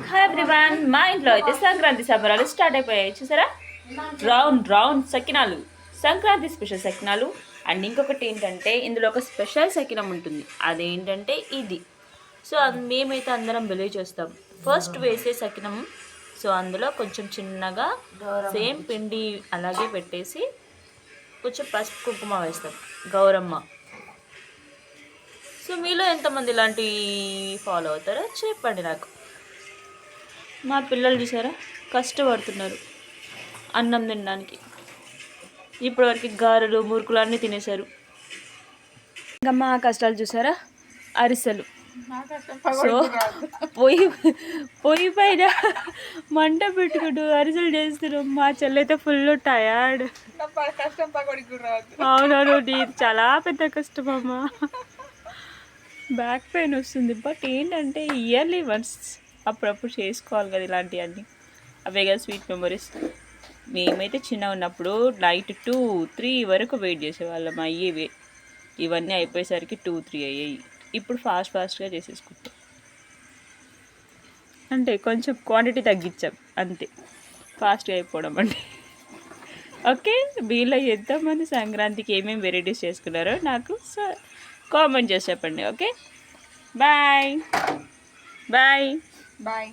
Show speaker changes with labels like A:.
A: Hi everyone, మా ఇంట్లో అయితే సంక్రాంతి సంబరాలు స్టార్ట్ అయిపోయాయి. చూసారా, round round sakinalu, Sankranti special sakinalu. And ఇంకొకటి ఏంటంటే ఇందులో ఒక స్పెషల్ సకినం ఉంటుంది, అదేంటంటే ఇది. సో మేమైతే అందరం బిలీవ్ చేస్తాం. ఫస్ట్ వేసే సకినం, సో అందులో కొంచెం చిన్నగా సేమ్ పిండి అలాగే పెట్టేసి కొంచెం పసుపు కుంకుమ వేస్తాం, గౌరమ్మ. సో మీలో ఎంతమంది ఇలాంటివి ఫాలో అవుతారో చెప్పండి నాకు. మా పిల్లలు చూసారా కష్టపడుతున్నారు అన్నం తినడానికి. ఇప్పటివరకు గారెలు మురుకులు అన్నీ తినేశారు. ఇంకా మా కష్టాలు చూసారా, అరిసెలు. సో పొయ్యి పైన మంట పెట్టుకుంటూ అరిసెలు చేస్తున్నాం. మా చెల్లైతే ఫుల్ టయర్డ్. అవునవును, ఇది చాలా పెద్ద కష్టం అమ్మ, బ్యాక్ పెయిన్ వస్తుంది. బట్ ఏంటంటే ఇయర్లీ వన్స్ అప్పుడప్పుడు చేసుకోవాలి కదా ఇలాంటివన్నీ. అవే కదా స్వీట్ మెమరీస్. మేమైతే చిన్న ఉన్నప్పుడు నైట్ 2-3 వరకు వెయిట్ చేసేవాళ్ళం అయ్యేవి. ఇవన్నీ అయిపోయేసరికి 2-3 అయ్యాయి. ఇప్పుడు ఫాస్ట్గా చేసేసుకుంటాం, అంటే కొంచెం క్వాంటిటీ తగ్గించాం అంతే, ఫాస్ట్గా అయిపోవడం అంటే. ఓకే, వీళ్ళ ఎంతమంది సంక్రాంతికి ఏమేమి వెరైటీస్ చేసుకున్నారో నాకు కామెంట్ చేసి చెప్పండి. Okay, bye bye bye.